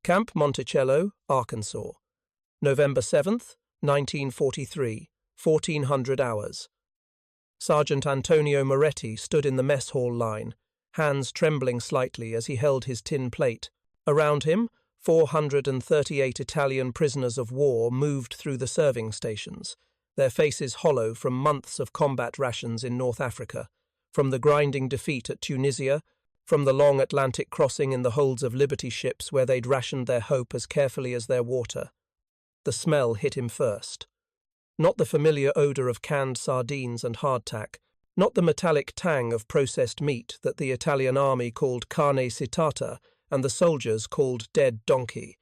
Camp Monticello, Arkansas. November 7th, 1943, 1400 hours. Sergeant Antonio Moretti stood in the mess hall line, hands trembling slightly as he held his tin plate. Around him, 438 Italian prisoners of war moved through the serving stations, their faces hollow from months of combat rations in North Africa, from the grinding defeat at Tunisia, from the long Atlantic crossing in the holds of Liberty ships where they'd rationed their hope as carefully as their water. The smell hit him first. Not the familiar odor of canned sardines and hardtack, not the metallic tang of processed meat that the Italian army called carne citata and the soldiers called dead donkey.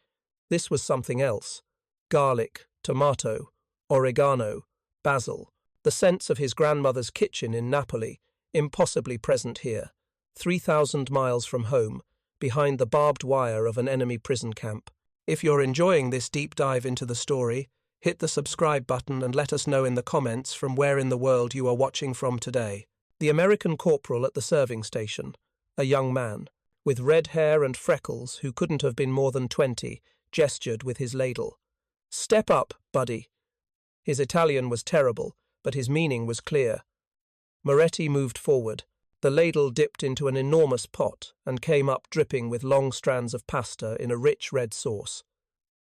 This was something else. Garlic, tomato, oregano, basil, the scents of his grandmother's kitchen in Napoli, impossibly present here, 3,000 miles from home, behind the barbed wire of an enemy prison camp. If you're enjoying this deep dive into the story, hit the subscribe button and let us know in the comments from where in the world you are watching from today. The American corporal at the serving station, a young man, with red hair and freckles who couldn't have been more than 20, gestured with his ladle. "Step up, buddy." His Italian was terrible, but his meaning was clear. Moretti moved forward. The ladle dipped into an enormous pot and came up dripping with long strands of pasta in a rich red sauce.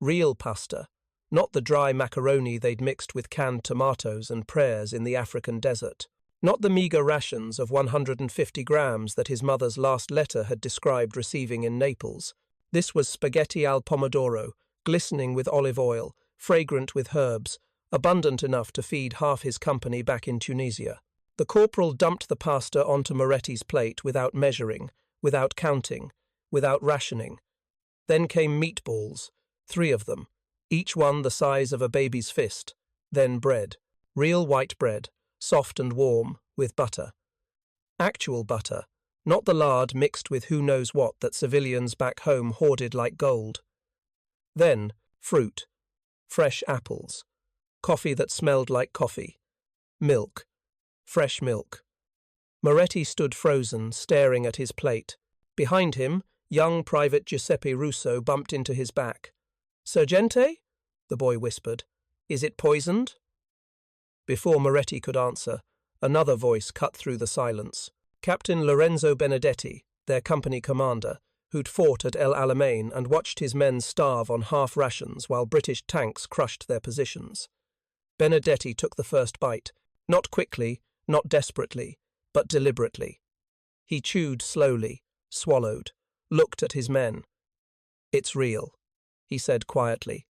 Real pasta, not the dry macaroni they'd mixed with canned tomatoes and pears in the African desert. Not the meager rations of 150 grams that his mother's last letter had described receiving in Naples. This was spaghetti al pomodoro, glistening with olive oil, fragrant with herbs, abundant enough to feed half his company back in Tunisia. The corporal dumped the pasta onto Moretti's plate without measuring, without counting, without rationing. Then came meatballs, 3 of them, each one the size of a baby's fist. Then bread, real white bread, soft and warm, with butter. Actual butter, not the lard mixed with who knows what that civilians back home hoarded like gold. Then, fruit, fresh apples, coffee that smelled like coffee, milk, fresh milk. Moretti stood frozen, staring at his plate. Behind him, young Private Giuseppe Russo bumped into his back. "Sergente?" the boy whispered. "Is it poisoned?" Before Moretti could answer, another voice cut through the silence. Captain Lorenzo Benedetti, their company commander, who'd fought at El Alamein and watched his men starve on half rations while British tanks crushed their positions. Benedetti took the first bite, not quickly, not desperately, but deliberately. He chewed slowly, swallowed, looked at his men. "It's real," he said quietly.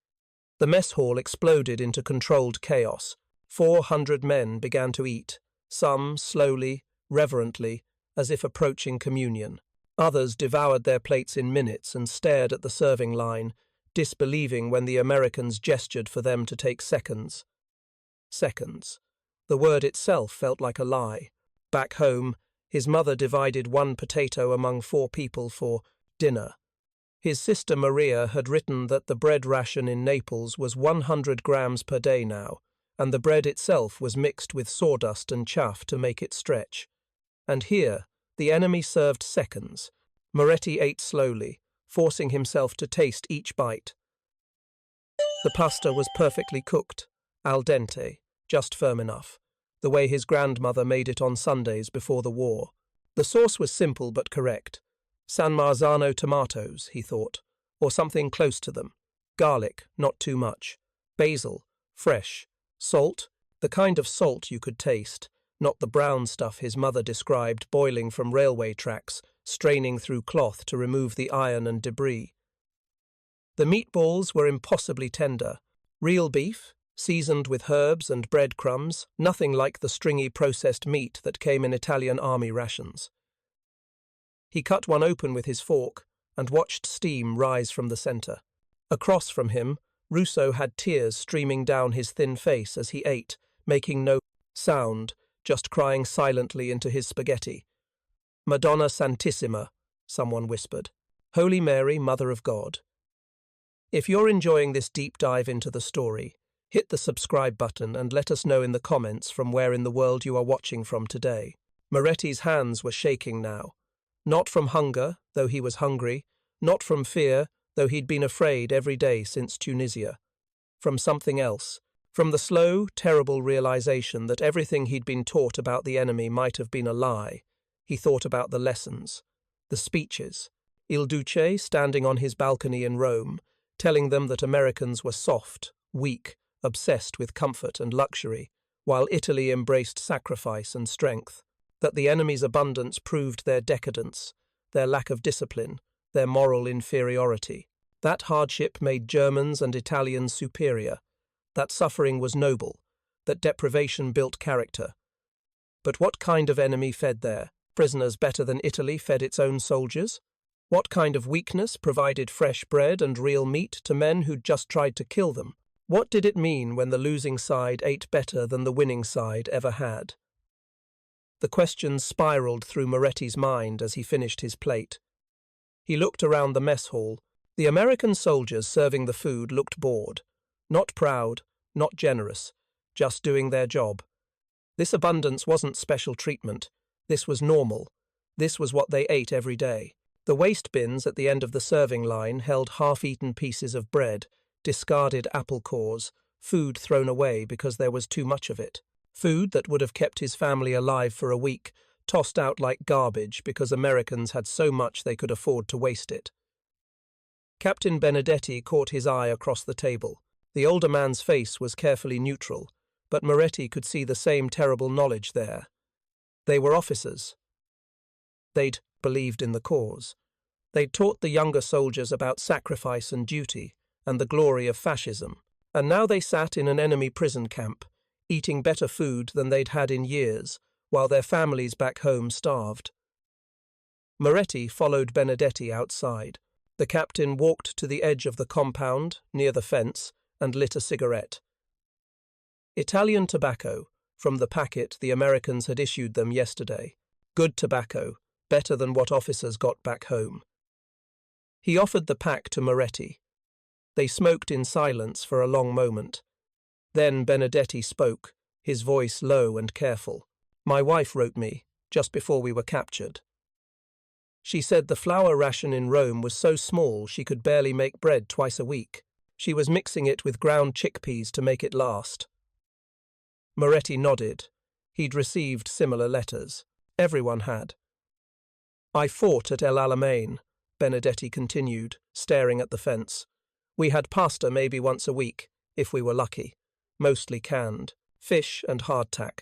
The mess hall exploded into controlled chaos. 400 men began to eat, some slowly, reverently, as if approaching communion. Others devoured their plates in minutes and stared at the serving line, disbelieving when the Americans gestured for them to take seconds. Seconds. The word itself felt like a lie. Back home, his mother divided 1 potato among 4 people for dinner. His sister Maria had written that the bread ration in Naples was 100 grams per day now, and the bread itself was mixed with sawdust and chaff to make it stretch. And here, the enemy served seconds. Moretti ate slowly, forcing himself to taste each bite. The pasta was perfectly cooked, al dente, just firm enough, the way his grandmother made it on Sundays before the war. The sauce was simple but correct. San Marzano tomatoes, he thought, or something close to them. Garlic, not too much. Basil, fresh. Salt, the kind of salt you could taste, not the brown stuff his mother described boiling from railway tracks, straining through cloth to remove the iron and debris. The meatballs were impossibly tender. Real beef, seasoned with herbs and breadcrumbs, nothing like the stringy processed meat that came in Italian army rations. He cut one open with his fork and watched steam rise from the center. Across from him, Russo had tears streaming down his thin face as he ate, making no sound, just crying silently into his spaghetti. "Madonna Santissima," someone whispered. "Holy Mary, Mother of God." If you're enjoying this deep dive into the story, hit the subscribe button and let us know in the comments from where in the world you are watching from today. Moretti's hands were shaking now. Not from hunger, though he was hungry, not from fear, though he'd been afraid every day since Tunisia. From something else, from the slow, terrible realization that everything he'd been taught about the enemy might have been a lie, he thought about the lessons, the speeches. Il Duce standing on his balcony in Rome, telling them that Americans were soft, weak, obsessed with comfort and luxury, while Italy embraced sacrifice and strength, that the enemy's abundance proved their decadence, their lack of discipline, their moral inferiority. That hardship made Germans and Italians superior, that suffering was noble, that deprivation built character. But what kind of enemy fed there? Prisoners better than Italy fed its own soldiers? What kind of weakness provided fresh bread and real meat to men who'd just tried to kill them? What did it mean when the losing side ate better than the winning side ever had? The questions spiraled through Moretti's mind as he finished his plate. He looked around the mess hall. The American soldiers serving the food looked bored. Not proud, not generous, just doing their job. This abundance wasn't special treatment. This was normal. This was what they ate every day. The waste bins at the end of the serving line held half-eaten pieces of bread, discarded apple cores, food thrown away because there was too much of it. Food that would have kept his family alive for a week, tossed out like garbage because Americans had so much they could afford to waste it. Captain Benedetti caught his eye across the table. The older man's face was carefully neutral, but Moretti could see the same terrible knowledge there. They were officers. They'd believed in the cause. They'd taught the younger soldiers about sacrifice and duty, and the glory of fascism. And now they sat in an enemy prison camp, eating better food than they'd had in years, while their families back home starved. Moretti followed Benedetti outside. The captain walked to the edge of the compound, near the fence, and lit a cigarette. Italian tobacco, from the packet the Americans had issued them yesterday. Good tobacco, better than what officers got back home. He offered the pack to Moretti. They smoked in silence for a long moment. Then Benedetti spoke, his voice low and careful. My wife wrote me, just before we were captured. She said the flour ration in Rome was so small she could barely make bread twice a week. She was mixing it with ground chickpeas to make it last. Moretti nodded. He'd received similar letters. Everyone had. I fought at El Alamein, Benedetti continued, staring at the fence. We had pasta maybe once a week, if we were lucky. Mostly canned. Fish and hardtack.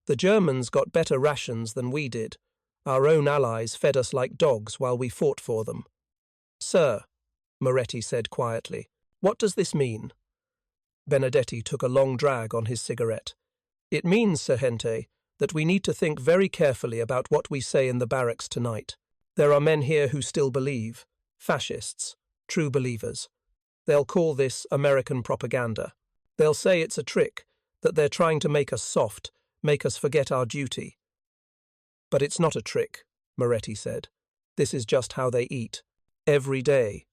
The Germans got better rations than we did. Our own allies fed us like dogs while we fought for them. Sir, Moretti said quietly, what does this mean? Benedetti took a long drag on his cigarette. It means, Sergente, that we need to think very carefully about what we say in the barracks tonight. There are men here who still believe. Fascists. True believers. They'll call this American propaganda. They'll say it's a trick, that they're trying to make us soft, make us forget our duty. But it's not a trick, Moretti said. This is just how they eat. Every day.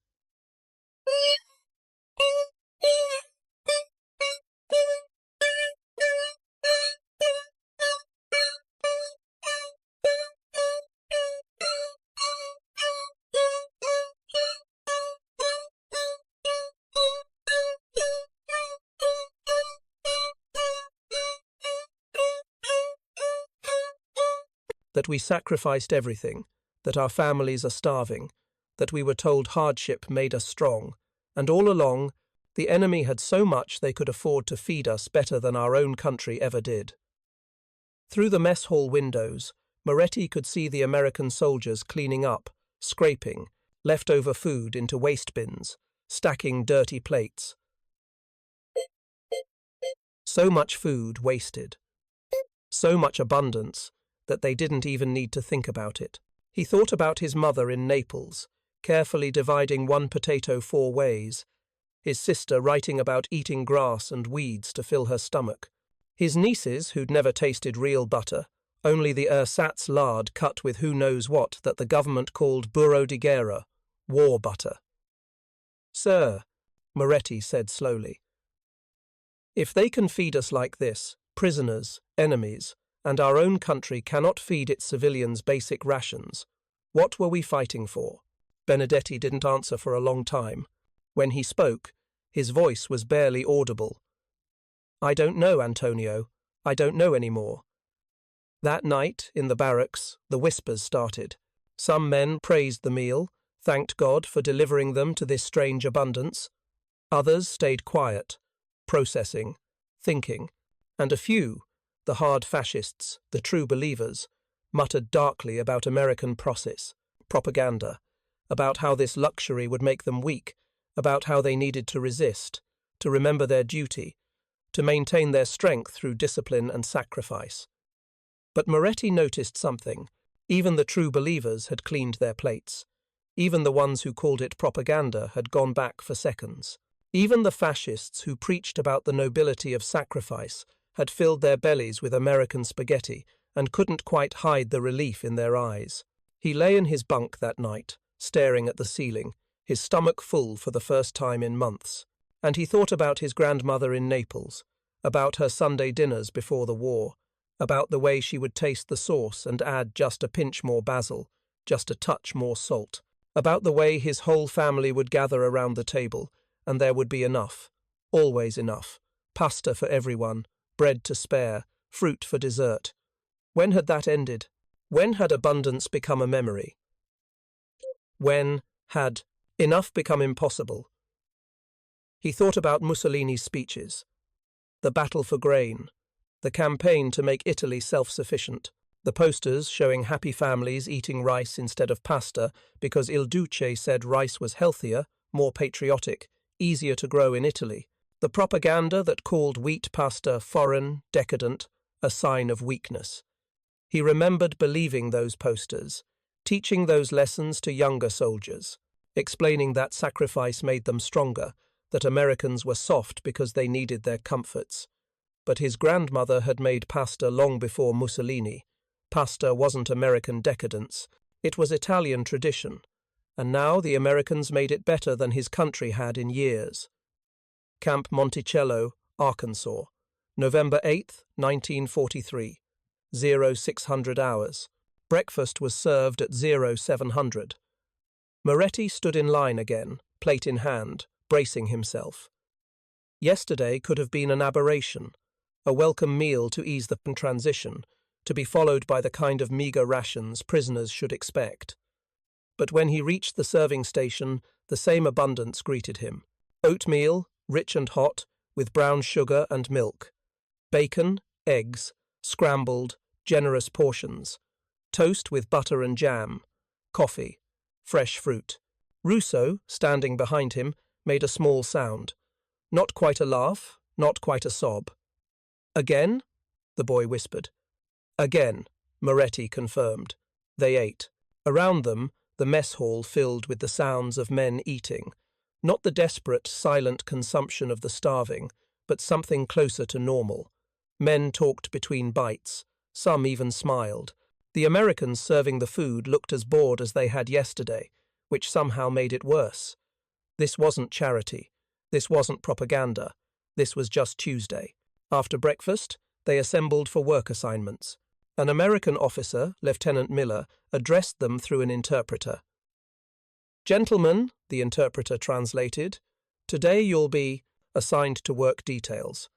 That we sacrificed everything, that our families are starving, that we were told hardship made us strong, and all along, the enemy had so much they could afford to feed us better than our own country ever did. Through the mess hall windows, Moretti could see the American soldiers cleaning up, scraping, leftover food into waste bins, stacking dirty plates. So much food wasted. So much abundance that they didn't even need to think about it. He thought about his mother in Naples, carefully dividing one potato 4 ways, his sister writing about eating grass and weeds to fill her stomach, his nieces who'd never tasted real butter, only the ersatz lard cut with who knows what that the government called burro di guerra, war butter. Sir, Moretti said slowly, if they can feed us like this, prisoners, enemies, and our own country cannot feed its civilians basic rations, what were we fighting for? Benedetti didn't answer for a long time. When he spoke, his voice was barely audible. "I don't know, Antonio. I don't know anymore." That night, in the barracks, the whispers started. Some men praised the meal, thanked God for delivering them to this strange abundance. Others stayed quiet, processing, thinking, and a few, the hard fascists, the true believers, muttered darkly about American propaganda, about how this luxury would make them weak, about how they needed to resist, to remember their duty, to maintain their strength through discipline and sacrifice. But Moretti noticed something. Even the true believers had cleaned their plates. Even the ones who called it propaganda had gone back for seconds. Even the fascists who preached about the nobility of sacrifice had filled their bellies with American spaghetti and couldn't quite hide the relief in their eyes. He lay in his bunk that night, staring at the ceiling, his stomach full for the first time in months. And he thought about his grandmother in Naples, about her Sunday dinners before the war, about the way she would taste the sauce and add just a pinch more basil, just a touch more salt, about the way his whole family would gather around the table, and there would be enough, always enough, pasta for everyone, bread to spare, fruit for dessert. When had that ended? When had abundance become a memory? When had enough become impossible? He thought about Mussolini's speeches, the battle for grain, the campaign to make Italy self-sufficient, the posters showing happy families eating rice instead of pasta because Il Duce said rice was healthier, more patriotic, easier to grow in Italy, the propaganda that called wheat pasta foreign, decadent, a sign of weakness. He remembered believing those posters, teaching those lessons to younger soldiers, explaining that sacrifice made them stronger, that Americans were soft because they needed their comforts. But his grandmother had made pasta long before Mussolini. Pasta wasn't American decadence, it was Italian tradition, and now the Americans made it better than his country had in years. Camp Monticello, Arkansas, November 8, 1943, 0600 hours. Breakfast was served at 0700. Moretti stood in line again, plate in hand, bracing himself. Yesterday could have been an aberration, a welcome meal to ease the transition, to be followed by the kind of meagre rations prisoners should expect. But when he reached the serving station, the same abundance greeted him. Oatmeal, rich and hot, with brown sugar and milk. Bacon, eggs, scrambled, generous portions. Toast with butter and jam. Coffee. Fresh fruit. Russo, standing behind him, made a small sound. Not quite a laugh, not quite a sob. "Again?" the boy whispered. "Again," Moretti confirmed. They ate. Around them, the mess hall filled with the sounds of men eating. Not the desperate, silent consumption of the starving, but something closer to normal. Men talked between bites. Some even smiled. The Americans serving the food looked as bored as they had yesterday, which somehow made it worse. This wasn't charity. This wasn't propaganda. This was just Tuesday. After breakfast, they assembled for work assignments. An American officer, Lieutenant Miller, addressed them through an interpreter. "Gentlemen," the interpreter translated, "today you'll be assigned to work details.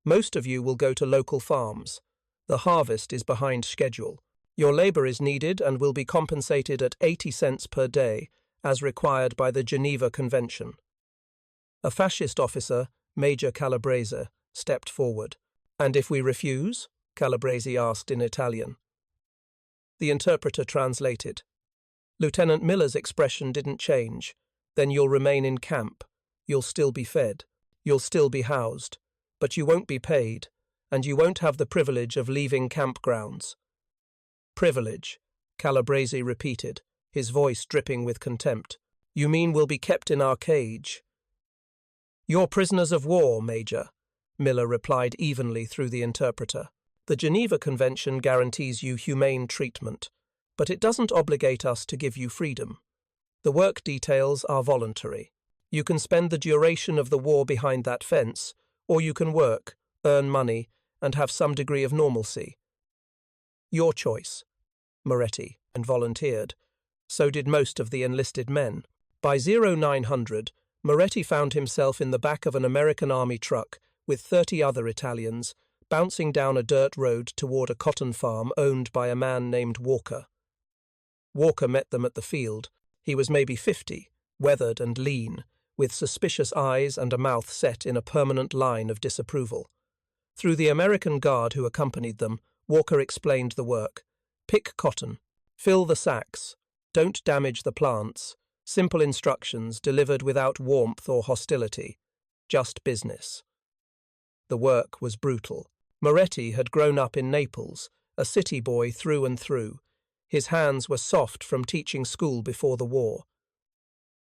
Most of you will go to local farms. The harvest is behind schedule. Your labor is needed and will be compensated at 80 cents per day, as required by the Geneva Convention." A fascist officer, Major Calabrese, stepped forward. "And if we refuse?" Calabrese asked in Italian. The interpreter translated. Lieutenant Miller's expression didn't change. "Then you'll remain in camp. You'll still be fed. You'll still be housed. But you won't be paid, and you won't have the privilege of leaving campgrounds." "Privilege," Calabrese repeated, his voice dripping with contempt. "You mean we'll be kept in our cage?" "You're prisoners of war, Major," Miller replied evenly through the interpreter. "The Geneva Convention guarantees you humane treatment, but it doesn't obligate us to give you freedom. The work details are voluntary. You can spend the duration of the war behind that fence, or you can work, earn money, and have some degree of normalcy. Your choice." Moretti, and volunteered. So did most of the enlisted men. By 0900, Moretti found himself in the back of an American army truck with 30 other Italians, bouncing down a dirt road toward a cotton farm owned by a man named Walker. Walker met them at the field. He was maybe 50, weathered and lean, with suspicious eyes and a mouth set in a permanent line of disapproval. Through the American guard who accompanied them, Walker explained the work. Pick cotton. Fill the sacks. Don't damage the plants. Simple instructions delivered without warmth or hostility. Just business. The work was brutal. Moretti had grown up in Naples, a city boy through and through. His hands were soft from teaching school before the war.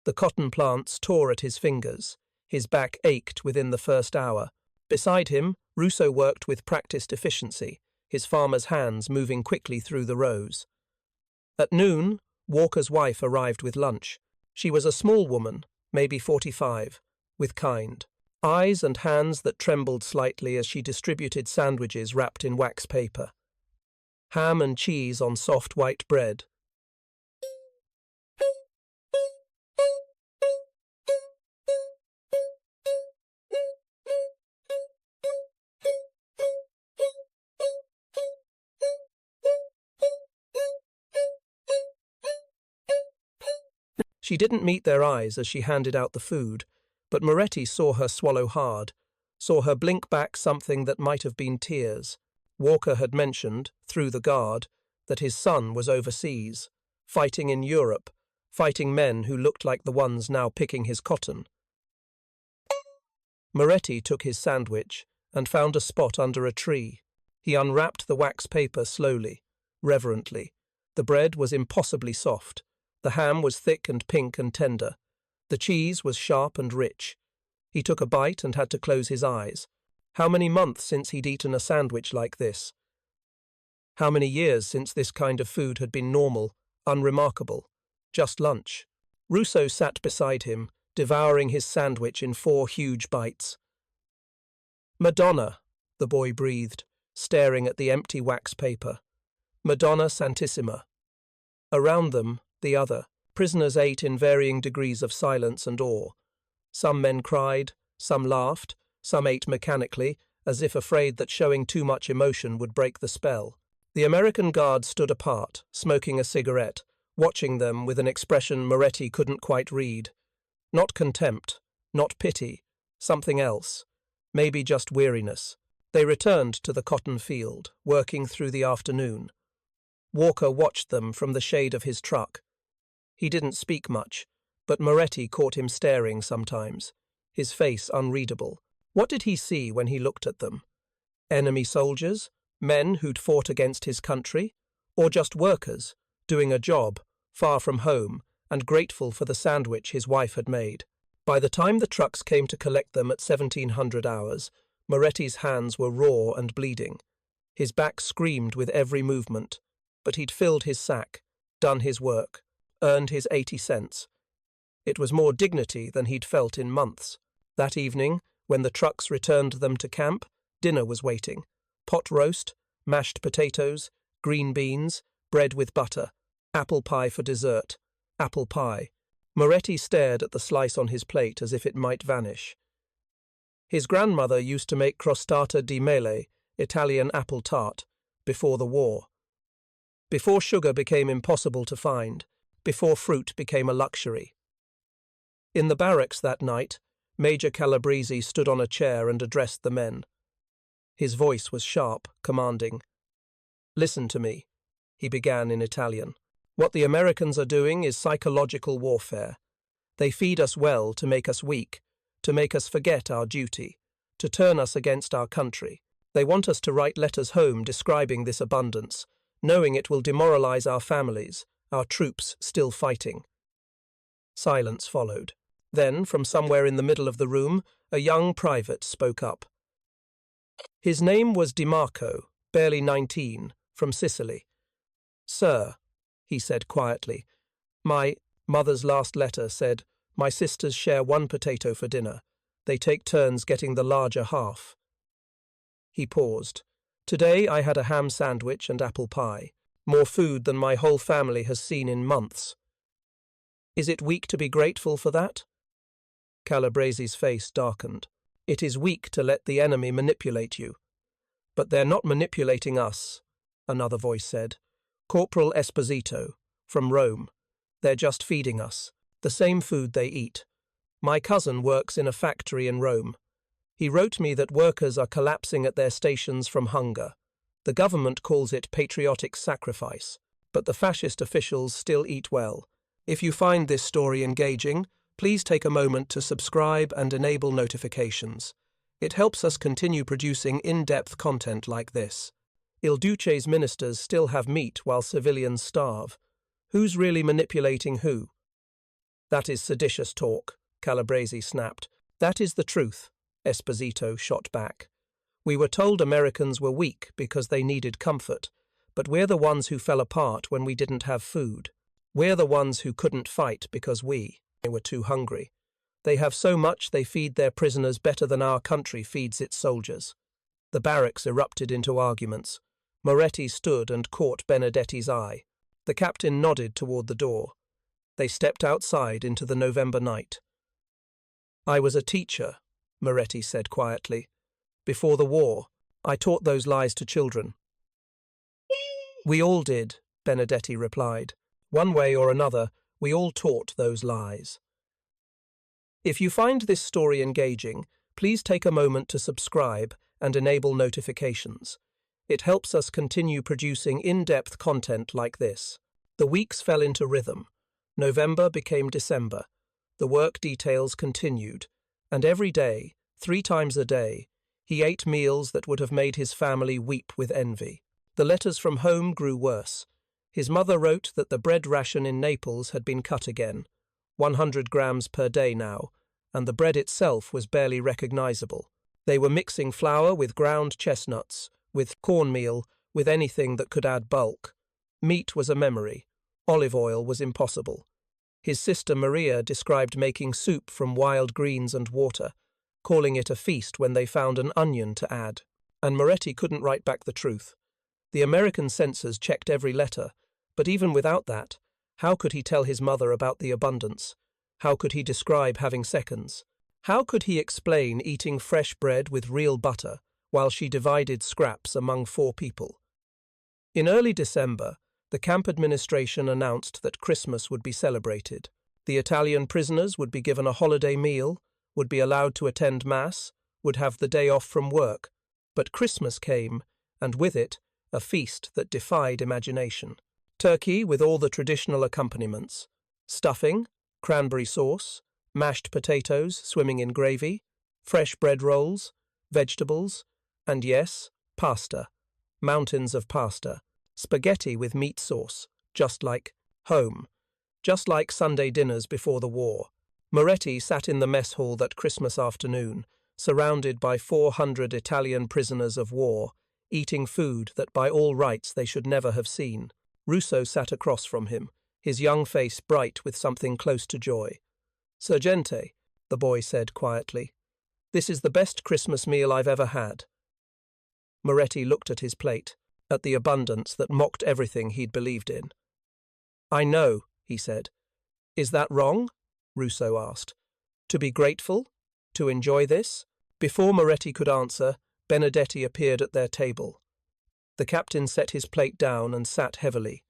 The cotton plants tore at his fingers. His back ached within the first hour. Beside him, Russo worked with practiced efficiency, his farmer's hands moving quickly through the rows. At noon, Walker's wife arrived with lunch. She was a small woman, maybe 45, with kind eyes and hands that trembled slightly as she distributed sandwiches wrapped in wax paper. Ham and cheese on soft white bread. She didn't meet their eyes as she handed out the food, but Moretti saw her swallow hard, saw her blink back something that might have been tears. Walker had mentioned, through the guard, that his son was overseas, fighting in Europe, fighting men who looked like the ones now picking his cotton. Moretti took his sandwich and found a spot under a tree. He unwrapped the wax paper slowly, reverently. The bread was impossibly soft. The ham was thick and pink and tender. The cheese was sharp and rich. He took a bite and had to close his eyes. How many months since he'd eaten a sandwich like this? How many years since this kind of food had been normal, unremarkable, just lunch? Russo sat beside him, devouring his sandwich in 4 huge bites. Madonna, the boy breathed, staring at the empty wax paper. Madonna Santissima. Around them, the other prisoners ate in varying degrees of silence and awe. Some men cried, some laughed, some ate mechanically, as if afraid that showing too much emotion would break the spell. The American guard stood apart, smoking a cigarette, watching them with an expression Moretti couldn't quite read. Not contempt, not pity, something else, maybe just weariness. They returned to the cotton field, working through the afternoon. Walker watched them from the shade of his truck. He didn't speak much, but Moretti caught him staring sometimes, his face unreadable. What did he see when he looked at them? Enemy soldiers? Men who'd fought against his country? Or just workers, doing a job, far from home, and grateful for the sandwich his wife had made? By the time the trucks came to collect them at 1700 hours, Moretti's hands were raw and bleeding. His back screamed with every movement, but he'd filled his sack, done his work, earned his 80 cents. It was more dignity than he'd felt in months. That evening, when the trucks returned them to camp, dinner was waiting. Pot roast, mashed potatoes, green beans, bread with butter, apple pie for dessert. Apple pie. Moretti stared at the slice on his plate as if it might vanish. His grandmother used to make crostata di mele, Italian apple tart, before the war. Before sugar became impossible to find, before fruit became a luxury. In the barracks that night, Major Calabrese stood on a chair and addressed the men. His voice was sharp, commanding. "Listen to me," he began in Italian. "What the Americans are doing is psychological warfare. They feed us well to make us weak, to make us forget our duty, to turn us against our country. They want us to write letters home describing this abundance, knowing it will demoralize our families, our troops still fighting." Silence followed. Then, from somewhere in the middle of the room, a young private spoke up. His name was DiMarco, barely 19, from Sicily. "Sir," he said quietly, "my mother's last letter said, 'My sisters share 1 potato for dinner. They take turns getting the larger half.'" He paused. "Today I had a ham sandwich and apple pie, more food than my whole family has seen in months. Is it weak to be grateful for that? Calabrese's face darkened. It is weak to let the enemy manipulate you. But they're not manipulating us, another voice said. Corporal Esposito, from Rome. They're just feeding us, the same food they eat. My cousin works in a factory in Rome. He wrote me that workers are collapsing at their stations from hunger. The government calls it patriotic sacrifice, but the fascist officials still eat well. If you find this story engaging, please take a moment to subscribe and enable notifications. It helps us continue producing in-depth content like this. Il Duce's ministers still have meat while civilians starve. Who's really manipulating who? That is seditious talk, Calabrese snapped. That is the truth, Esposito shot back. We were told Americans were weak because they needed comfort, but we're the ones who fell apart when we didn't have food. We're the ones who couldn't fight because we were too hungry. They have so much they feed their prisoners better than our country feeds its soldiers. The barracks erupted into arguments. Moretti stood and caught Benedetti's eye. The captain nodded toward the door. They stepped outside into the November night. I was a teacher, Moretti said quietly. Before the war, I taught those lies to children. We all did, Benedetti replied. One way or another, we all taught those lies. If you find this story engaging, please take a moment to subscribe and enable notifications. It helps us continue producing in-depth content like this. The weeks fell into rhythm. November became December. The work details continued, and every day, 3 times a day, he ate meals that would have made his family weep with envy. The letters from home grew worse. His mother wrote that the bread ration in Naples had been cut again, 100 grams per day now, and the bread itself was barely recognizable. They were mixing flour with ground chestnuts, with cornmeal, with anything that could add bulk. Meat was a memory. Olive oil was impossible. His sister Maria described making soup from wild greens and water, calling it a feast when they found an onion to add. And Moretti couldn't write back the truth. The American censors checked every letter, but even without that, how could he tell his mother about the abundance? How could he describe having seconds? How could he explain eating fresh bread with real butter while she divided scraps among 4 people? In early December, the camp administration announced that Christmas would be celebrated. The Italian prisoners would be given a holiday meal, would be allowed to attend Mass, would have the day off from work. But Christmas came, and with it, a feast that defied imagination. Turkey with all the traditional accompaniments, stuffing, cranberry sauce, mashed potatoes swimming in gravy, fresh bread rolls, vegetables, and yes, pasta, mountains of pasta, spaghetti with meat sauce, just like home, just like Sunday dinners before the war. Moretti sat in the mess hall that Christmas afternoon, surrounded by 400 Italian prisoners of war, eating food that by all rights they should never have seen. Russo sat across from him, his young face bright with something close to joy. Sergente, the boy said quietly, this is the best Christmas meal I've ever had. Moretti looked at his plate, at the abundance that mocked everything he'd believed in. I know, he said. Is that wrong? Russo asked. To be grateful? To enjoy this? Before Moretti could answer, Benedetti appeared at their table. The captain set his plate down and sat heavily.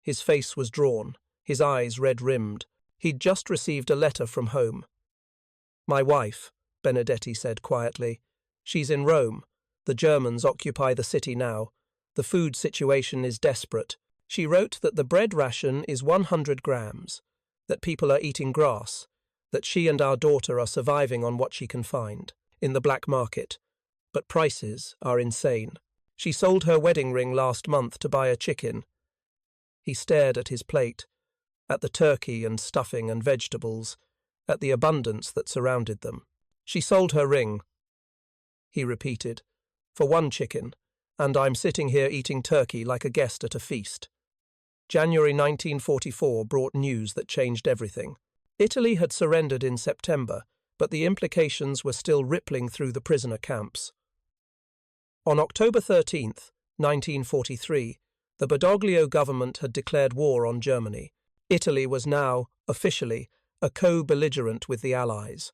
His face was drawn, his eyes red-rimmed. He'd just received a letter from home. My wife, Benedetti said quietly. She's in Rome. The Germans occupy the city now. The food situation is desperate. She wrote that the bread ration is 100 grams, that people are eating grass, that she and our daughter are surviving on what she can find, in the black market. But prices are insane. She sold her wedding ring last month to buy a chicken. He stared at his plate, at the turkey and stuffing and vegetables, at the abundance that surrounded them. She sold her ring, he repeated, for 1 chicken, and I'm sitting here eating turkey like a guest at a feast. January 1944 brought news that changed everything. Italy had surrendered in September, but the implications were still rippling through the prisoner camps. On October 13th, 1943, the Badoglio government had declared war on Germany. Italy was now, officially, a co-belligerent with the Allies.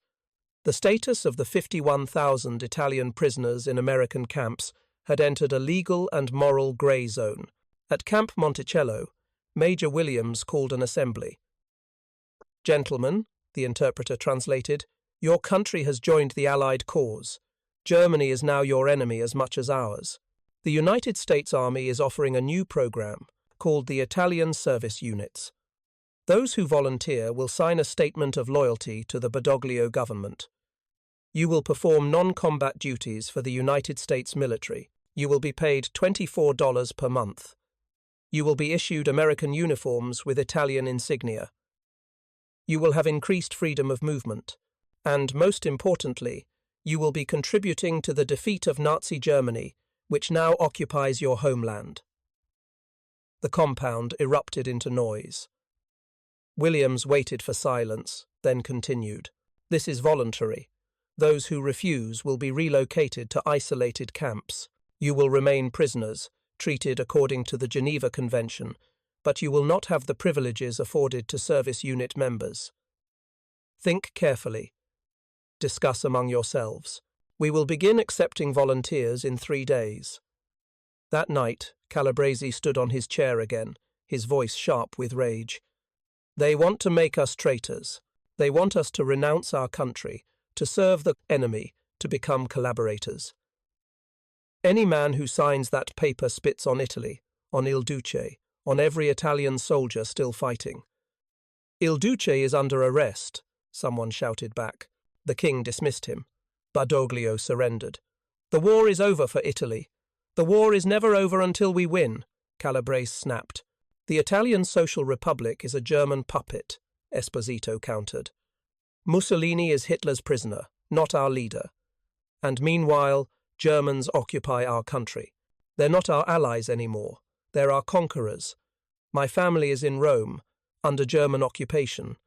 The status of the 51,000 Italian prisoners in American camps had entered a legal and moral grey zone. At Camp Monticello, Major Williams called an assembly. "Gentlemen," the interpreter translated, "your country has joined the Allied cause. Germany is now your enemy as much as ours. The United States Army is offering a new program called the Italian Service Units. Those who volunteer will sign a statement of loyalty to the Badoglio government. You will perform non-combat duties for the United States military. You will be paid $24 per month. You will be issued American uniforms with Italian insignia. You will have increased freedom of movement. And, most importantly, you will be contributing to the defeat of Nazi Germany, which now occupies your homeland." The compound erupted into noise. Williams waited for silence, then continued. "This is voluntary. Those who refuse will be relocated to isolated camps. You will remain prisoners, treated according to the Geneva Convention, but you will not have the privileges afforded to service unit members. Think carefully. Discuss among yourselves. We will begin accepting volunteers in 3 days." That night, Calabrese stood on his chair again, his voice sharp with rage. "They want to make us traitors. They want us to renounce our country, to serve the enemy, to become collaborators. Any man who signs that paper spits on Italy, on Il Duce, on every Italian soldier still fighting." "Il Duce is under arrest," someone shouted back. The king dismissed him. Badoglio surrendered. "The war is over for Italy. The war is never over until we win," Calabrese snapped. "The Italian Social Republic is a German puppet," Esposito countered. "Mussolini is Hitler's prisoner, not our leader. And meanwhile, Germans occupy our country. They're not our allies anymore. They're our conquerors. My family is in Rome, under German occupation,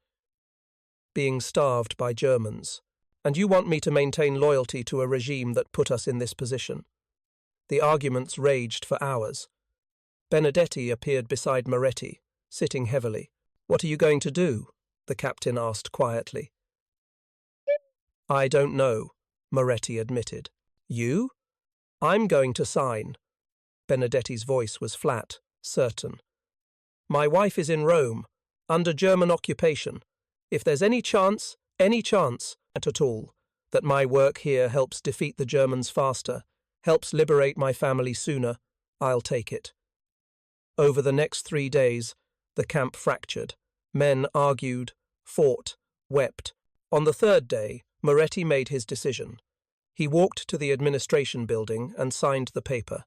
being starved by Germans. And you want me to maintain loyalty to a regime that put us in this position?" The arguments raged for hours. Benedetti appeared beside Moretti, sitting heavily. "What are you going to do?" the captain asked quietly. "I don't know," Moretti admitted. "You?" "I'm going to sign." Benedetti's voice was flat, certain. "My wife is in Rome, under German occupation. If there's any chance at all, that my work here helps defeat the Germans faster, helps liberate my family sooner, I'll take it." Over the next 3 days, the camp fractured. Men argued, fought, wept. On the 3rd day, Moretti made his decision. He walked to the administration building and signed the paper.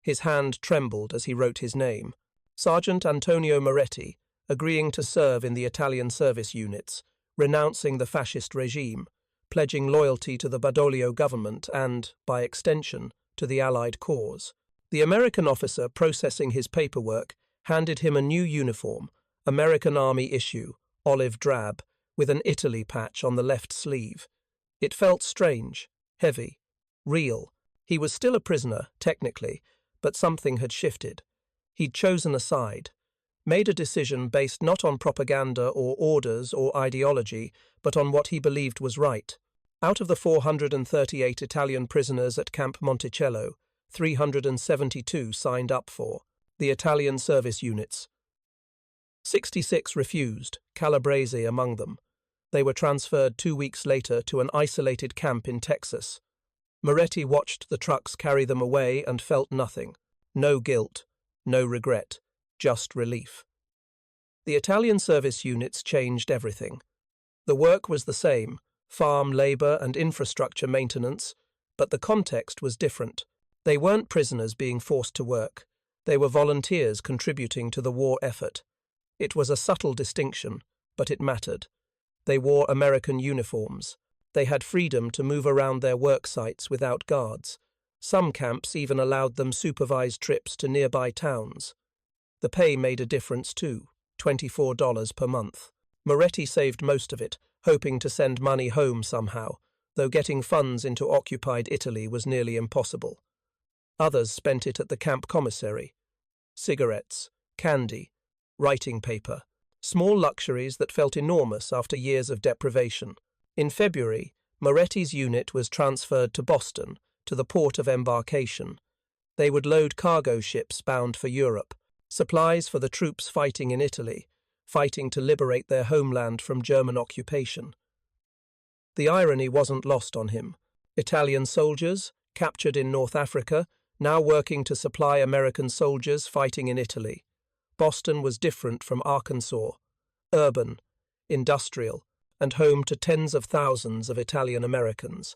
His hand trembled as he wrote his name. Sergeant Antonio Moretti, agreeing to serve in the Italian service units, renouncing the fascist regime, pledging loyalty to the Badoglio government and, by extension, to the Allied cause. The American officer processing his paperwork handed him a new uniform, American Army issue, olive drab, with an Italy patch on the left sleeve. It felt strange, heavy, real. He was still a prisoner, technically, but something had shifted. He'd chosen a side, made a decision based not on propaganda or orders or ideology, but on what he believed was right. Out of the 438 Italian prisoners at Camp Monticello, 372 signed up for the Italian service units. 66 refused, Calabrese among them. They were transferred 2 weeks later to an isolated camp in Texas. Moretti watched the trucks carry them away and felt nothing. No guilt, no regret, just relief. The Italian service units changed everything. The work was the same, farm labor and infrastructure maintenance, but the context was different. They weren't prisoners being forced to work. They were volunteers contributing to the war effort. It was a subtle distinction, but it mattered. They wore American uniforms. They had freedom to move around their work sites without guards. Some camps even allowed them supervised trips to nearby towns. The pay made a difference too, $24 per month. Moretti saved most of it, hoping to send money home somehow, though getting funds into occupied Italy was nearly impossible. Others spent it at the camp commissary. Cigarettes, candy, writing paper, Small luxuries that felt enormous after years of deprivation. In February, Moretti's unit was transferred to Boston, to the port of embarkation. They would load cargo ships bound for Europe, supplies for the troops fighting in Italy, fighting to liberate their homeland from German occupation. The irony wasn't lost on him. Italian soldiers, captured in North Africa, now working to supply American soldiers fighting in Italy. Boston was different from Arkansas, urban, industrial, and home to tens of thousands of Italian Americans.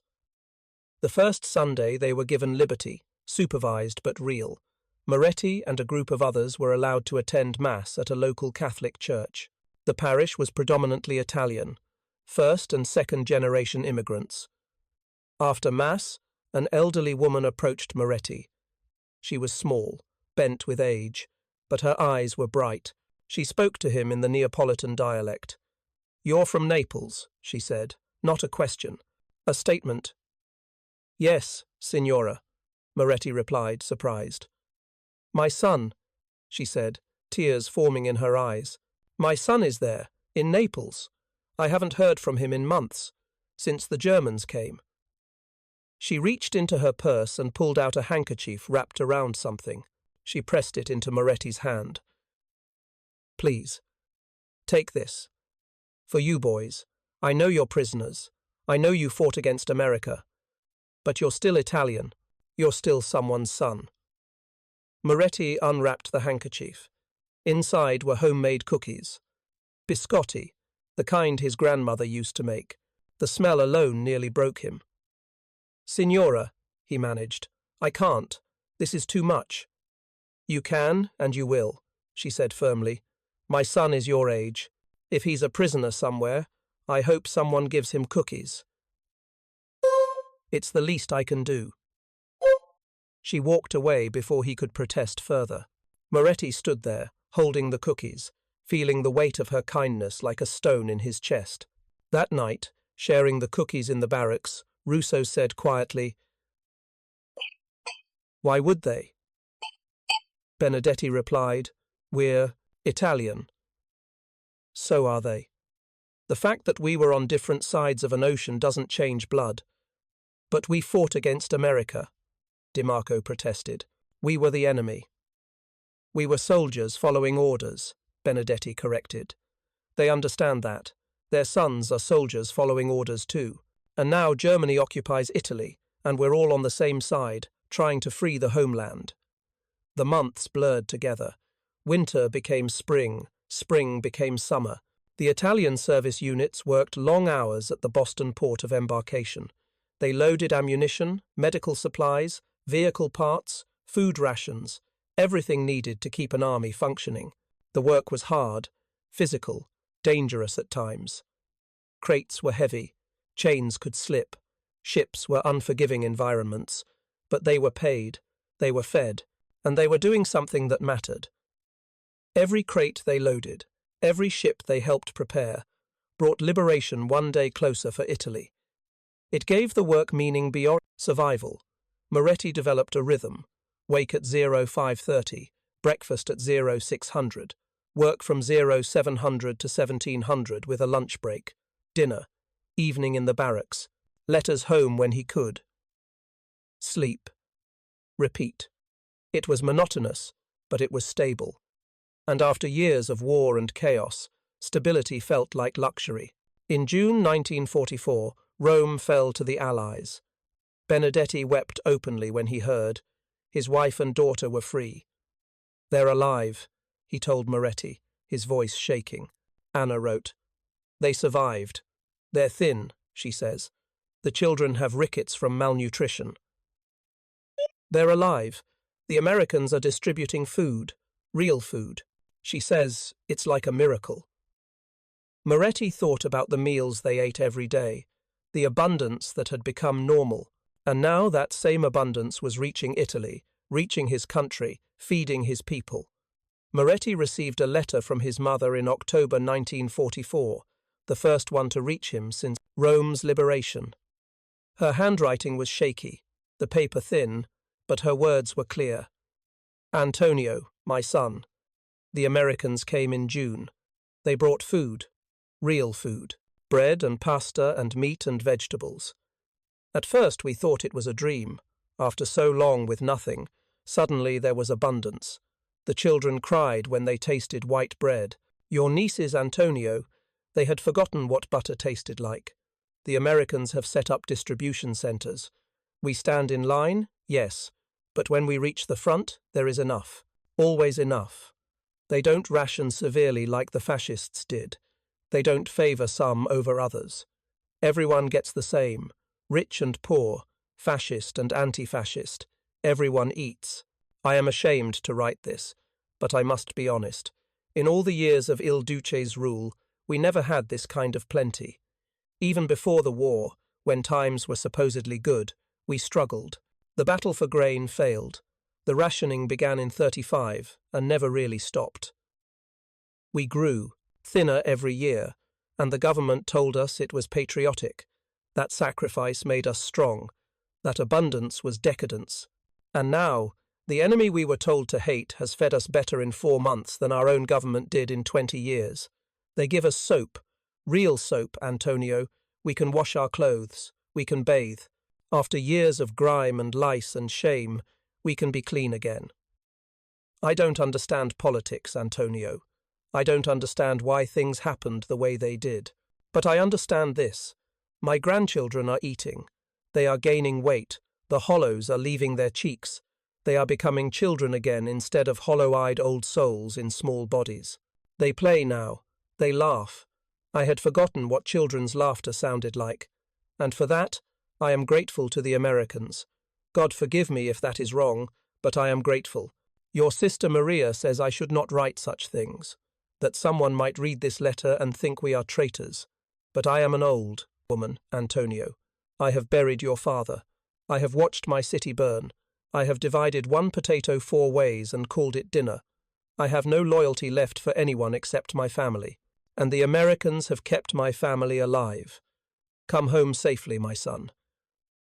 The first Sunday they were given liberty, supervised but real. Moretti and a group of others were allowed to attend Mass at a local Catholic church. The parish was predominantly Italian, first- and second-generation immigrants. After Mass, an elderly woman approached Moretti. She was small, bent with age, but her eyes were bright. She spoke to him in the Neapolitan dialect. "You're from Naples," she said. "Not a question. A statement." "Yes, Signora," Moretti replied, surprised. "My son," she said, tears forming in her eyes. "My son is there, in Naples. I haven't heard from him in months, since the Germans came." She reached into her purse and pulled out a handkerchief wrapped around something. She pressed it into Moretti's hand. "Please, take this. For you boys. I know you're prisoners. I know you fought against America. But you're still Italian. You're still someone's son." Moretti unwrapped the handkerchief. Inside were homemade cookies. Biscotti, the kind his grandmother used to make. The smell alone nearly broke him. "Signora," he managed, "I can't. This is too much." "You can, and you will," she said firmly. "My son is your age. If he's a prisoner somewhere, I hope someone gives him cookies. It's the least I can do." She walked away before he could protest further. Moretti stood there, holding the cookies, feeling the weight of her kindness like a stone in his chest. That night, sharing the cookies in the barracks, Russo said quietly, "Why would they?" Benedetti replied, "We're Italian." "So are they. The fact that we were on different sides of an ocean doesn't change blood. But we fought against America," DiMarco protested. "We were the enemy." "We were soldiers following orders," Benedetti corrected. "They understand that. Their sons are soldiers following orders too. And now Germany occupies Italy, and we're all on the same side, trying to free the homeland." The months blurred together. Winter became spring, spring became summer. The Italian service units worked long hours at the Boston port of embarkation. They loaded ammunition, medical supplies, vehicle parts, food rations, everything needed to keep an army functioning. The work was hard, physical, dangerous at times. Crates were heavy, chains could slip, ships were unforgiving environments, but they were paid, they were fed, and they were doing something that mattered. Every crate they loaded, every ship they helped prepare, brought liberation one day closer for Italy. It gave the work meaning beyond survival. Moretti developed a rhythm: wake at 0530, breakfast at 0600, work from 0700 to 1700 with a lunch break, dinner, evening in the barracks, letters home when he could. Sleep. Repeat. It was monotonous, but it was stable. And after years of war and chaos, stability felt like luxury. In June 1944, Rome fell to the Allies. Benedetti wept openly when he heard. His wife and daughter were free. "They're alive," he told Moretti, his voice shaking. Anna wrote, "They survived. They're thin," she says. "The children have rickets from malnutrition." "They're alive. The Americans are distributing food, real food." She says, "It's like a miracle." Moretti thought about the meals they ate every day, the abundance that had become normal, and now that same abundance was reaching Italy, reaching his country, feeding his people. Moretti received a letter from his mother in October 1944, the first one to reach him since Rome's liberation. Her handwriting was shaky, the paper thin, but her words were clear. "Antonio, my son. The Americans came in June. They brought food, real food, bread and pasta and meat and vegetables. At first we thought it was a dream. After so long with nothing, suddenly there was abundance. The children cried when they tasted white bread. Your nieces, Antonio, they had forgotten what butter tasted like. The Americans have set up distribution centers. We stand in line, yes, but when we reach the front, there is enough. Always enough. They don't ration severely like the fascists did. They don't favor some over others. Everyone gets the same, rich and poor, fascist and anti-fascist. Everyone eats. I am ashamed to write this, but I must be honest. In all the years of Il Duce's rule, we never had this kind of plenty. Even before the war, when times were supposedly good, we struggled. The battle for grain failed. The rationing began in 1935 and never really stopped. We grew, thinner every year, and the government told us it was patriotic. That sacrifice made us strong. That abundance was decadence. And now, the enemy we were told to hate has fed us better in 4 months than our own government did in 20 years. They give us soap. Real soap, Antonio. We can wash our clothes. We can bathe. After years of grime and lice and shame, we can be clean again. I don't understand politics, Antonio. I don't understand why things happened the way they did. But I understand this. My grandchildren are eating. They are gaining weight. The hollows are leaving their cheeks. They are becoming children again instead of hollow-eyed old souls in small bodies. They play now. They laugh. I had forgotten what children's laughter sounded like. And for that, I am grateful to the Americans. God forgive me if that is wrong, but I am grateful. Your sister Maria says I should not write such things, that someone might read this letter and think we are traitors. But I am an old woman, Antonio. I have buried your father. I have watched my city burn. I have divided one potato 4 ways and called it dinner. I have no loyalty left for anyone except my family, and the Americans have kept my family alive. Come home safely, my son.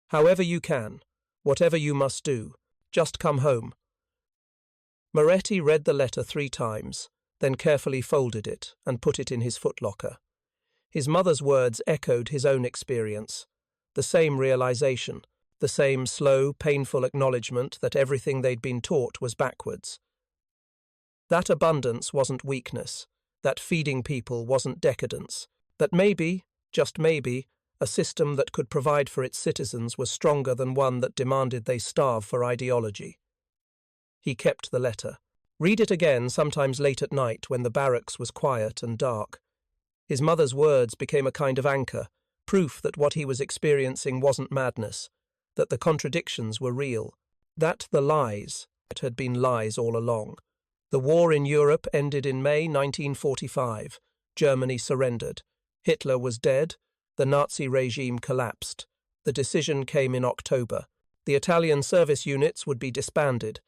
However you can, whatever you must do, just come home. Moretti read the letter 3 times, then carefully folded it and put it in his footlocker. His mother's words echoed his own experience. The same realization, the same slow, painful acknowledgement that everything they'd been taught was backwards. That abundance wasn't weakness, that feeding people wasn't decadence, that maybe, just maybe, a system that could provide for its citizens was stronger than one that demanded they starve for ideology. He kept the letter. Read it again sometimes late at night when the barracks was quiet and dark. His mother's words became a kind of anchor, proof that what he was experiencing wasn't madness, that the contradictions were real, that the lies had been lies all along. The war in Europe ended in May 1945. Germany surrendered. Hitler was dead. The Nazi regime collapsed. The decision came in October. The Italian service units would be disbanded.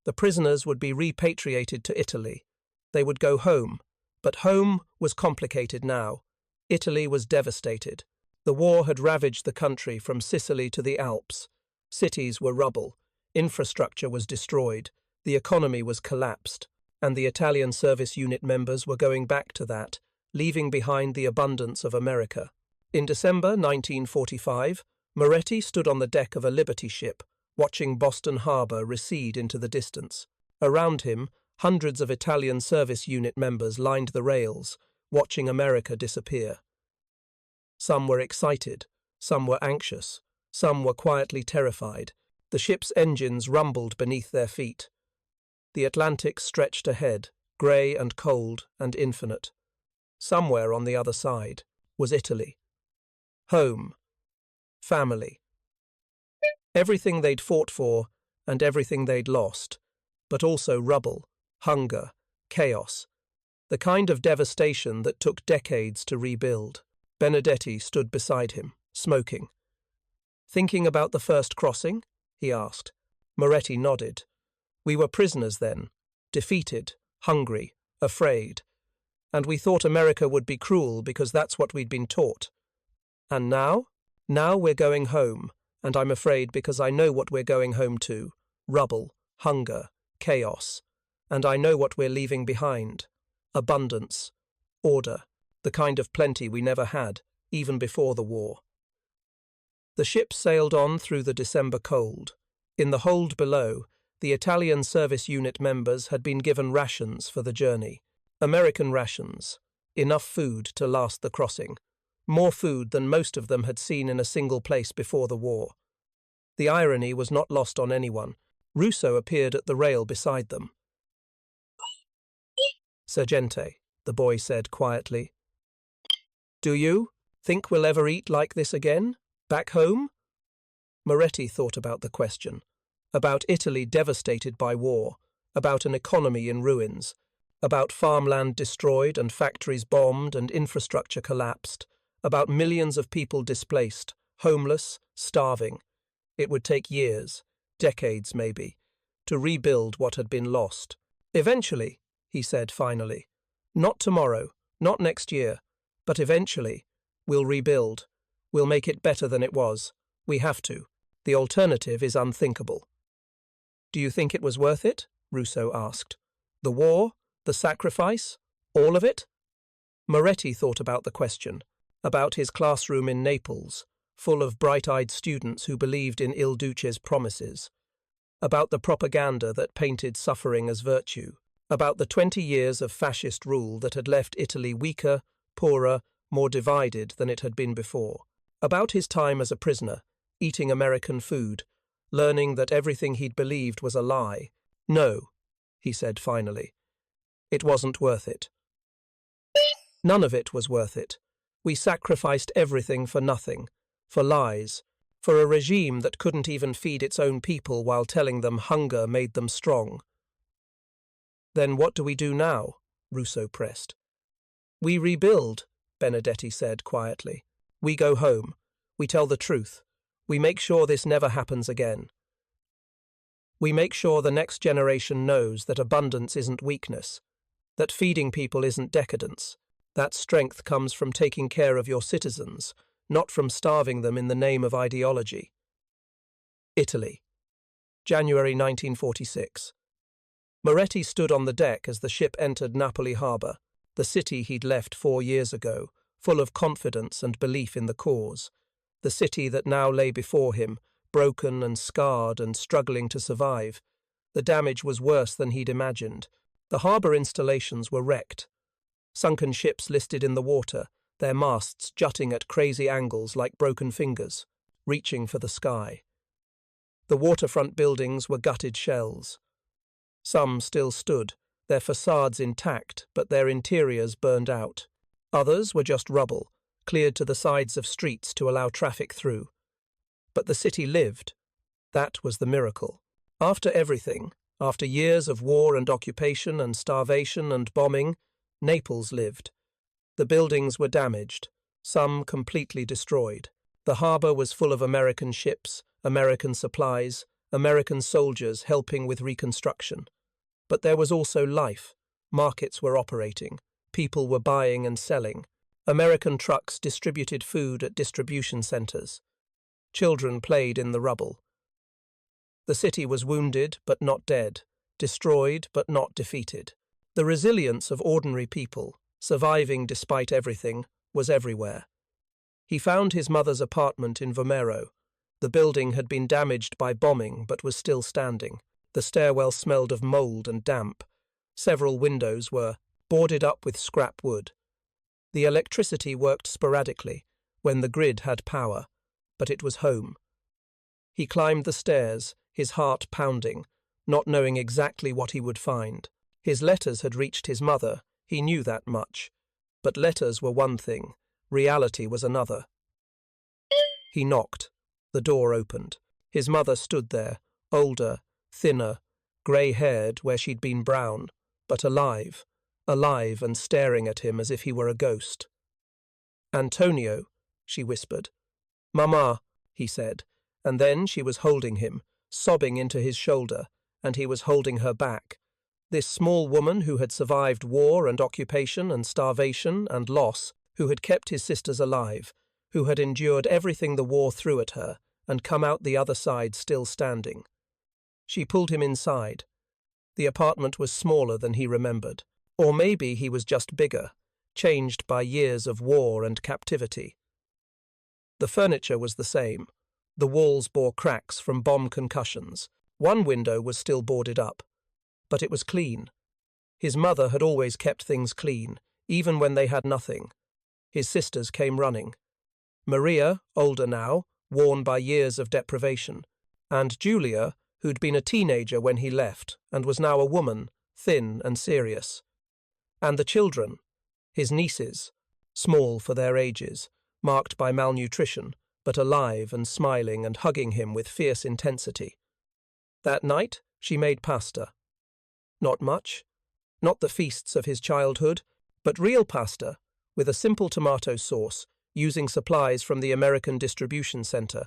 The prisoners would be repatriated to Italy. They would go home. But home was complicated now. Italy was devastated. The war had ravaged the country from Sicily to the Alps. Cities were rubble. Infrastructure was destroyed. The economy was collapsed. And the Italian service unit members were going back to that, leaving behind the abundance of America. In December 1945, Moretti stood on the deck of a Liberty ship, watching Boston Harbor recede into the distance. Around him, hundreds of Italian service unit members lined the rails, watching America disappear. Some were excited, some were anxious, some were quietly terrified. The ship's engines rumbled beneath their feet. The Atlantic stretched ahead, grey and cold and infinite. Somewhere on the other side was Italy. Home. Family. Everything they'd fought for and everything they'd lost, but also rubble, hunger, chaos, the kind of devastation that took decades to rebuild. Benedetti stood beside him, smoking. "Thinking about the first crossing?" he asked. Moretti nodded. "We were prisoners then, defeated, hungry, afraid. And we thought America would be cruel because that's what we'd been taught. And now? Now we're going home, and I'm afraid because I know what we're going home to. Rubble, hunger, chaos. And I know what we're leaving behind. Abundance. order, the kind of plenty we never had, even before the war. The ship sailed on through the December cold. In the hold below, the Italian service unit members had been given rations for the journey. American rations, enough food to last the crossing, more food than most of them had seen in a single place before the war. The irony was not lost on anyone. Russo appeared at the rail beside them. "Sergente," the boy said quietly. "Do you think we'll ever eat like this again? Back home?" Moretti thought about the question, about Italy devastated by war, about an economy in ruins, about farmland destroyed and factories bombed and infrastructure collapsed, about millions of people displaced, homeless, starving. It would take years, decades maybe, to rebuild what had been lost. "Eventually," he said finally. "Not tomorrow, not next year, but eventually, we'll rebuild. We'll make it better than it was. We have to. The alternative is unthinkable." "Do you think it was worth it?" Russo asked. "The war? The sacrifice? All of it?" Moretti thought about the question, about his classroom in Naples, full of bright-eyed students who believed in Il Duce's promises, about the propaganda that painted suffering as virtue, about the 20 years of fascist rule that had left Italy weaker, poorer, more divided than it had been before, about his time as a prisoner, eating American food, learning that everything he'd believed was a lie. "No," he said finally. "It wasn't worth it. None of it was worth it. We sacrificed everything for nothing, for lies, for a regime that couldn't even feed its own people while telling them hunger made them strong." "Then what do we do now?" Russo pressed. "We rebuild," Benedetti said quietly. "We go home. We tell the truth. We make sure this never happens again. We make sure the next generation knows that abundance isn't weakness, that feeding people isn't decadence, that strength comes from taking care of your citizens, not from starving them in the name of ideology." Italy, January 1946. Moretti stood on the deck as the ship entered Napoli harbour, the city he'd left 4 years ago, full of confidence and belief in the cause, the city that now lay before him, broken and scarred and struggling to survive. The damage was worse than he'd imagined. The harbour installations were wrecked. Sunken ships listed in the water, their masts jutting at crazy angles like broken fingers, reaching for the sky. The waterfront buildings were gutted shells. Some still stood, their facades intact, but their interiors burned out. Others were just rubble, cleared to the sides of streets to allow traffic through. But the city lived. That was the miracle. After everything, after years of war and occupation and starvation and bombing, Naples lived. The buildings were damaged, some completely destroyed. The harbour was full of American ships, American supplies, American soldiers helping with reconstruction. But there was also life. Markets were operating. People were buying and selling. American trucks distributed food at distribution centres. Children played in the rubble. The city was wounded but not dead, destroyed but not defeated. The resilience of ordinary people, surviving despite everything, was everywhere. He found his mother's apartment in Vomero. The building had been damaged by bombing but was still standing. The stairwell smelled of mould and damp. Several windows were boarded up with scrap wood. The electricity worked sporadically, when the grid had power, but it was home. He climbed the stairs, his heart pounding, not knowing exactly what he would find. His letters had reached his mother, he knew that much. But letters were one thing, reality was another. He knocked. The door opened. His mother stood there, older, thinner, grey-haired where she'd been brown, but alive and staring at him as if he were a ghost. "Antonio," she whispered. "Mama," he said, and then she was holding him, sobbing into his shoulder, and he was holding her back. This small woman who had survived war and occupation and starvation and loss, who had kept his sisters alive, who had endured everything the war threw at her and come out the other side still standing. She pulled him inside. The apartment was smaller than he remembered. Or maybe he was just bigger. changed by years of war and captivity. The furniture was the same. The walls bore cracks from bomb concussions. One window was still boarded up. But it was clean. His mother had always kept things clean, even when they had nothing. His sisters came running. Maria, older now, worn by years of deprivation, and Julia, who'd been a teenager when he left and was now a woman, thin and serious. And the children, his nieces, small for their ages, marked by malnutrition, but alive and smiling and hugging him with fierce intensity. That night, she made pasta. Not much, not the feasts of his childhood, but real pasta, with a simple tomato sauce, using supplies from the American distribution center.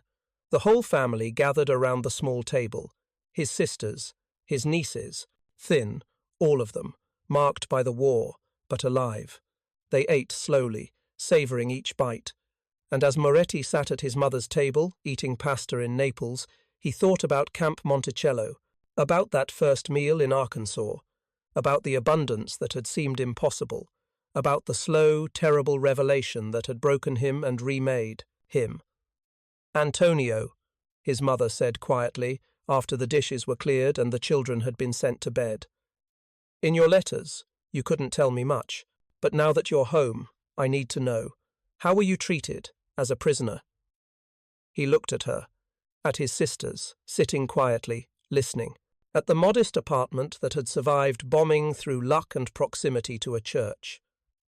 The whole family gathered around the small table, his sisters, his nieces, thin, all of them, marked by the war, but alive. They ate slowly, savoring each bite, and as Moretti sat at his mother's table, eating pasta in Naples, he thought about Camp Monticello, about that first meal in Arkansas, about the abundance that had seemed impossible, about the slow, terrible revelation that had broken him and remade him. "Antonio," his mother said quietly, after the dishes were cleared and the children had been sent to bed. "In your letters, you couldn't tell me much, but now that you're home, I need to know. How were you treated, as a prisoner?" He looked at her, at his sisters, sitting quietly, listening, at the modest apartment that had survived bombing through luck and proximity to a church,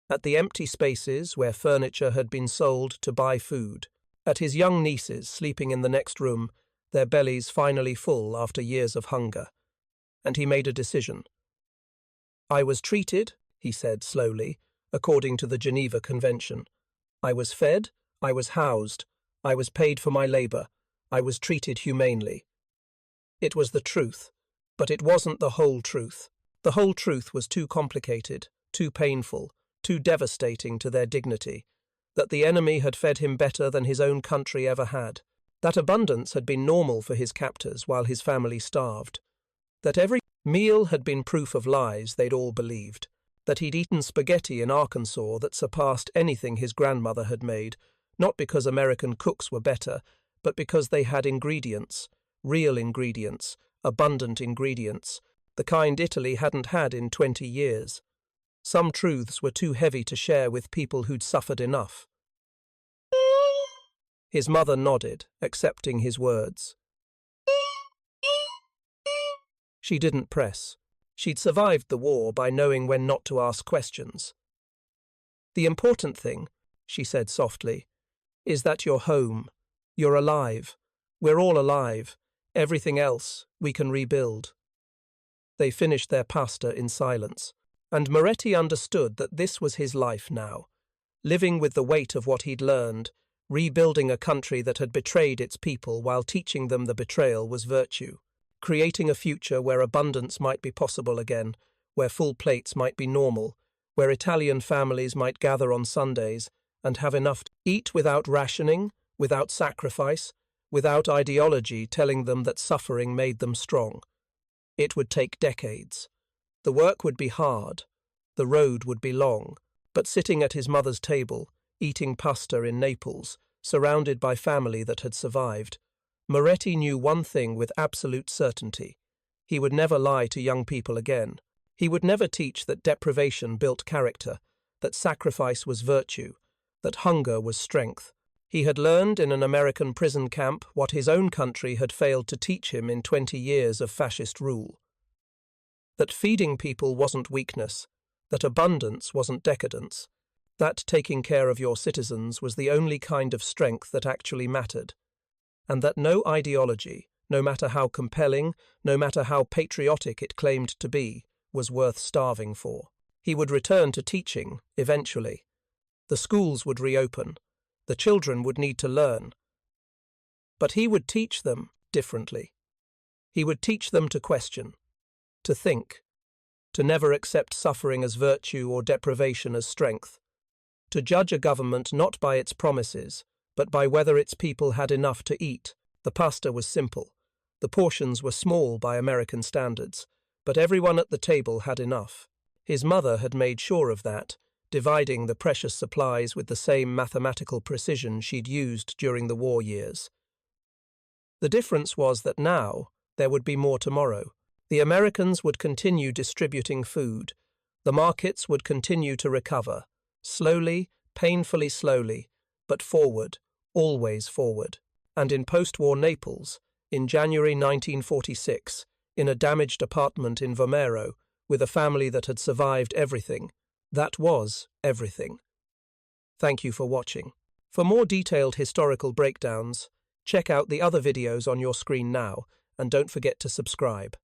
at the empty spaces where furniture had been sold to buy food, at his young nieces sleeping in the next room, their bellies finally full after years of hunger. And he made a decision. "I was treated," he said slowly, according to the Geneva Convention. "I was fed, I was housed, I was paid for my labor, I was treated humanely." It was the truth, but it wasn't the whole truth. The whole truth was too complicated, too painful, too devastating to their dignity, that the enemy had fed him better than his own country ever had, that abundance had been normal for his captors while his family starved, that every meal had been proof of lies they'd all believed, that he'd eaten spaghetti in Arkansas that surpassed anything his grandmother had made, not because American cooks were better, but because they had ingredients, real ingredients, abundant ingredients, the kind Italy hadn't had in 20 years. Some truths were too heavy to share with people who'd suffered enough. His mother nodded, accepting his words. She didn't press. She'd survived the war by knowing when not to ask questions. "The important thing," she said softly, "is that you're home. You're alive. We're all alive. Everything else we can rebuild." They finished their pasta in silence, and Moretti understood that this was his life now, living with the weight of what he'd learned, rebuilding a country that had betrayed its people while teaching them the betrayal was virtue, creating a future where abundance might be possible again, where full plates might be normal, where Italian families might gather on Sundays and have enough to eat without rationing, without sacrifice, without ideology telling them that suffering made them strong. It would take decades. The work would be hard. The road would be long. But sitting at his mother's table, eating pasta in Naples, surrounded by family that had survived, Moretti knew one thing with absolute certainty. He would never lie to young people again. He would never teach that deprivation built character, that sacrifice was virtue, that hunger was strength. He had learned in an American prison camp what his own country had failed to teach him in 20 years of fascist rule. That feeding people wasn't weakness, that abundance wasn't decadence, that taking care of your citizens was the only kind of strength that actually mattered, and that no ideology, no matter how compelling, no matter how patriotic it claimed to be, was worth starving for. He would return to teaching, eventually. The schools would reopen. The children would need to learn. But he would teach them differently. He would teach them to question, to think, to never accept suffering as virtue or deprivation as strength, to judge a government not by its promises, but by whether its people had enough to eat. The pasta was simple. The portions were small by American standards, but everyone at the table had enough. His mother had made sure of that, dividing the precious supplies with the same mathematical precision she'd used during the war years. The difference was that now there would be more tomorrow. The Americans would continue distributing food. The markets would continue to recover, slowly, painfully slowly, but forward, always forward. And in post-war Naples, in January 1946, in a damaged apartment in Vomero, with a family that had survived everything, that was everything. Thank you for watching. For more detailed historical breakdowns, check out the other videos on your screen now, and don't forget to subscribe.